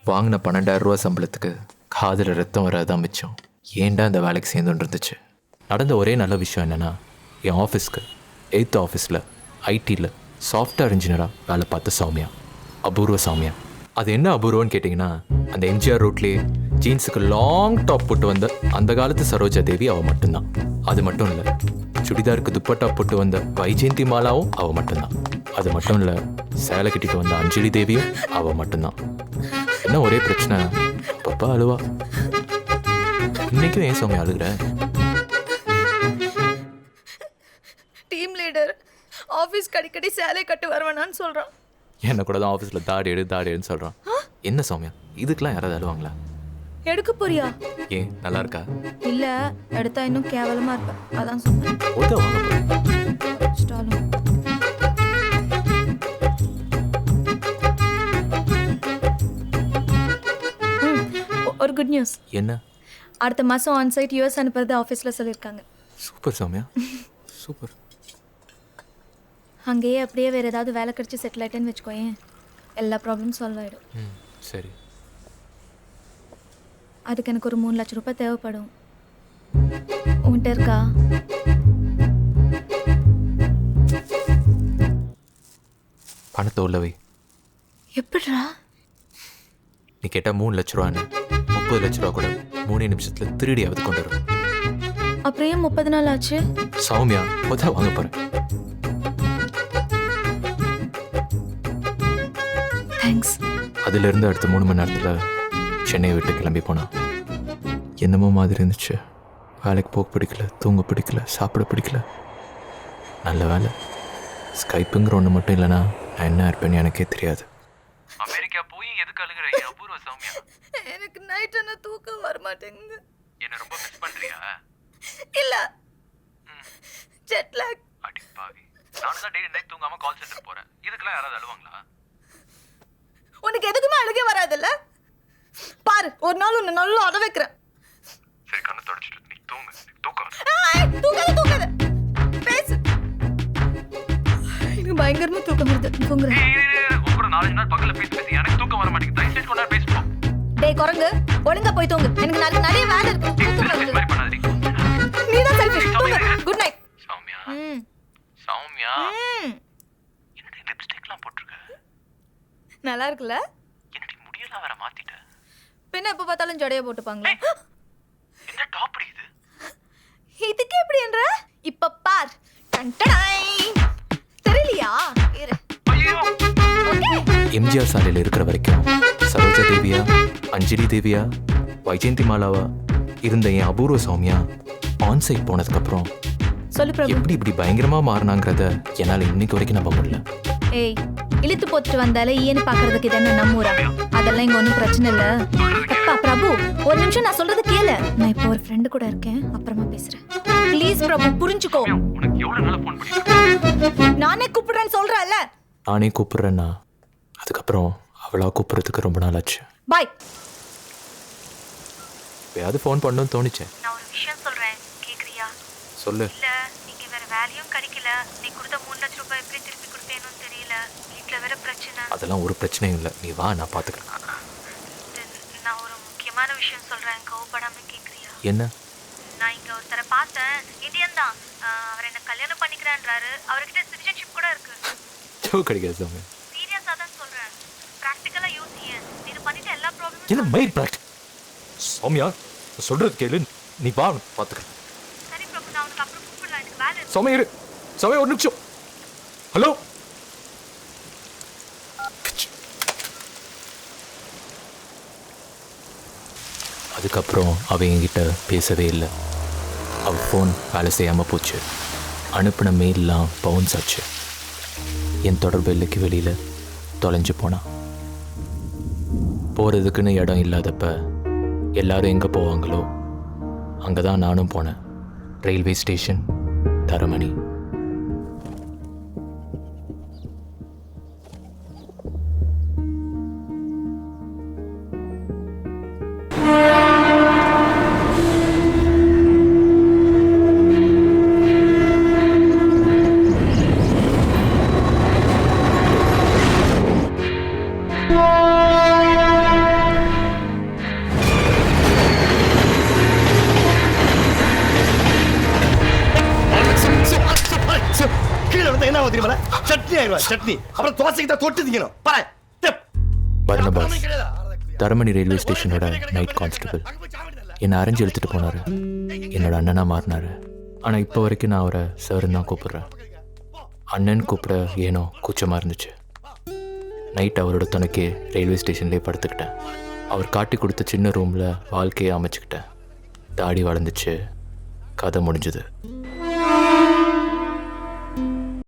வாங்கின 12,000 ரூபா சம்பளத்துக்கு காதில் ரத்தம் வராதான் மிச்சம். ஏன்டா இந்த வேலைக்கு சேர்ந்துட்டு இருந்துச்சு. நடந்த ஒரே நல்ல விஷயம் என்னென்னா, என் ஆஃபீஸ்க்கு 8th ஆஃபீஸில் ஐடியில் சாஃப்ட்வேர் இன்ஜினியராக வேலை பார்த்த சௌமியா, அபூர்வ சௌமியா. அது என்ன அபூர்வம்னு கேட்டிங்கன்னா, அந்த எம்ஜிஆர் ரோட்லேயே ஜீன்ஸுக்கு லாங் டாப் போட்டு வந்த அந்த காலத்து சரோஜா தேவி அவள் மட்டும்தான். அது மட்டும் இல்லை, சுடிதாருக்கு துப்பட்டா போட்டு வந்த வைஜெயந்தி மாலாவும் அவள் மட்டும்தான். அது மட்டும் இல்லை, சேலை கட்டிட்டு வந்த அஞ்சலி தேவியும் அவள் மட்டும்தான். என்ன ஒரே பிரச்சனை, அப்பப்பா அழுவா. இன்னைக்கும் ஏன் சௌமியா அழுகிற? டீம் லீடர் ஆஃபீஸ் அடிக்கடி சேலை கட்டு வருவானான்னு சொல்கிறான். என்ன கூட தான் ஆஃபீஸில் தாடி எடுன்னு சொல்கிறான். என்ன சௌமியா, இதுக்கெல்லாம் யாராவது அழுவாங்களா? எடுக்க போறியா? ஏன் நல்லா இருக்கா? இல்ல, எடுத்தா இன்னும் கேவலமா இருப்ப, அதான் சொன்னேன். ஒரு குட் நியூஸ். என்ன? அடுத்த மாசம் ஆன் சைட் யூஎஸ் அனுப்புறது ஆஃபீஸில் சொல்லியிருக்காங்க. Super Soumya, super. அங்கேயே அப்படியே வேறு ஏதாவது வேலை கிடச்சி செட்டில் ஆகிட்டேன்னு வச்சுக்கோயேன், எல்லா ப்ராப்ளமும் சால்வ் ஆகிடும். சரி. அதுக்கு எனக்கு ஒரு 3 லட்சம் ரூபாய் தேவைப்படும். உன்கிட்ட இருக்கா? பணத்தை உள்ளவை. எப்படிரா? நீ கேட்டால் 3 லட்ச ரூபான்னு 30 லட்ச ரூபா கூட 3 நிமிஷத்தில் திருடியாவது கொண்டு வரும். அப்புறம் ஏன் 30 நாள் ஆச்சு? சௌமியா, உதவ வாங்க போகிறேன். தேங்க்ஸ். அதிலிருந்து அடுத்த 3 மணி நேரத்தில் சென்னையை விட்டு கிளம்பி போனான். என்னமோ மாதிரி இருந்துச்சு. வேலைக்கு போக பிடிக்கல, தூங்க பிடிக்கல, சாப்பிட பிடிக்கல. நல்ல வேலை, ஸ்கைப்புங்கிற ஒன்று மட்டும் இல்லைனா நான் என்ன இருப்பேன்னு எனக்கே தெரியாது. அமெரிக்கா போய் எதுக்கு அழுகிற அபூர்வ சௌமியா? எனக்கு நைட் என்ன தூக்கம் வர மாட்டேங்குது. என்ன ரொம்ப மிஸ் பண்றியா? இல்ல, ஜெட் லாக். அடி பாவி, நான் தான் டெய்லி நைட் தூங்காம கால் சென்டர் போறேன். இதுக்கெல்லாம் யாராவது அழுவாங்களா? உனக்கு எதுக்குமே அழுகே வராதுல்ல? பாரு, ஒரு நாள் உன்னை நல்லா அட வைக்கிறேன். சரி, கண்ணை தொடச்சிட்டு நீ தூங்கு. தூக்காத பேசு. எனக்கு பயங்கரமா தூக்கம் வருது. தூங்குறேன். ஒரு 4 நாள் பகல்ல பேசி எனக்கு தூக்கம் வர மாட்டேங்குது. தயவு செஞ்சு கொஞ்ச நேரம் பேசுவோம். டேய் குரங்கு, ஒழுங்கா போய் தூங்கு. எனக்கு நாளைக்கு நிறைய வேலை இருக்கு. நீ தான் selfish. Good night. Soumya, Soumya, என்னடி லிப்ஸ்டிக்லாம் போட்டுருக்க? நல்லா இருக்குல்ல? என்னடி முடியெல்லாம் வேற மாத்திட்ட? பின்ன எப்ப பார்த்தாலும் ஜடையை போட்டுப்பாங்களா? என்ன டாப் இது? இதுக்கு எப்படி என்ற? இப்ப பார். தெரியலையா? இரு. எம்ஜிஆர் சாலையில் இருக்கிற வரைக்கும் சரோஜா தேவியா, அஞ்சலி தேவியா, வைஜெயந்தி மாலாவா இருந்த என் அபூர்வ சௌமியா ஆன்சைட் போனதுக்கப்புறம் சொல்லு பிரபு, எப்படி இப்படி பயங்கரமா மாறினாங்கிறத என்னால் இன்னைக்கு வரைக்கும் நம்ப முடியல. ஏய், இழுத்து போட்டுட்டு வந்தாலே ஈன்னு பாக்குறதுக்கு இது என்ன நம்மூரா? அதெல்லாம் இங்க ஒன்றும் பிரச்சனை இல்ல. அப்பா பிரபு, ஒரு நிமிஷம் நான் சொல்றது கேளு. நான் இப்போ ஒரு ஃப்ரெண்டு கூட இருக்கேன், அப்புறமா பேசுறேன். ப்ளீஸ் பிரபு, புரிஞ்சுக்கோ. நானே கூப்பிடுறேன்னு சொல்றேன்ல. நானே கூப்பிடுறேன்னா அதுக்கப்புறம் அவளா கூப்பிடுறதுக்கு ரொம்ப நாள் ஆச்சு. பாய். எப்பயாவது ஃபோன் பண்ணணும்னு தோணுச்சு. நான் ஒரு விஷயம் சொல்றேன், கேக்குறியா? சொல்லு. இல்ல, நீங்க வேற வேலையும் கிடைக்கல. நீ கொடுத்த 3 லட்சம் ரூபாய் எப்படி திருப்பி கொடுப்பேன்னு தெரியல. வீட்ல வேற பிரச்சனை. அதெல்லாம் ஒரு பிரச்சனையும் இல்லை, நீ வா, நான் பாத்துக்கிறேன். நான் ஒரு முக்கியமான விஷயம் சொல்றேன், கோவப்படாம கேக்குறியா? என்ன? நான் இங்க ஒருத்தரை பார்த்தேன், இந்தியன் தான். அவர் என்ன கல்யாணம் பண்ணிக்கிறேன்றாரு. அவர்கிட்ட சிட்டிசன்ஷிப் கூட இருக்கு. ஜோக் அடிக்காத சாமி. சீரியஸா தான் சொல்றேன். பிராக்டிகலா யோசிங்க. நீங்க பண்ணிட்ட எல்லா ப்ராப்ளமும் என்ன மைண்ட் பிராக்டிஸ்? சௌமியா, சொல்றது கேளு, நீ வா, பாத்துக்கிறேன். சரி பிரபு, நான் உனக்கு அப்புறம் கூப்பிடுறேன், எனக்கு வேலை இருக்கு. சௌமியா இரு. சௌமியா ஒரு நிமிஷம். ஹலோ. அதுக்கப்புறம் அவன் என்கிட்ட பேசவே இல்லை. அவள் ஃபோன் வேலை செய்யாமல் போச்சு. அனுப்பின மெயிலெலாம் பவுன்ஸ் ஆச்சு. என் தொடர்பு எல்லைக்கு வெளியில் தொலைஞ்சு போனான். போகிறதுக்குன்னு இடம் இல்லாதப்ப எல்லாரும் எங்கே போவாங்களோ அங்கே தான் நானும் போனேன். Railway station, Taramani. என்ன தெரியுமா? சட்னி ஆயிடுவா சட்னி. அப்புறம் தோசைக்கு தான் தொட்டு திங்கணும். பாரு. பர்னபாஸ் தரமணி ரயில்வே ஸ்டேஷனோட நைட் கான்ஸ்டபிள் என்னை அரைஞ்சு எடுத்துகிட்டு போனார். என்னோட அண்ணனாக மாறினார். ஆனால் இப்போ வரைக்கும் நான் அவரை சார்ன்னு தான் கூப்பிட்றேன். அண்ணன் கூப்பிட ஏனோ கூச்சமாக இருந்துச்சு. நைட் அவரோட துணைக்கே ரயில்வே ஸ்டேஷன்லேயே படுத்துக்கிட்டேன். அவர் காட்டி கொடுத்த சின்ன ரூமில் வாழ்க்கையை அமைச்சுக்கிட்டேன். தாடி வளர்ந்துச்சு. கதை முடிஞ்சுது.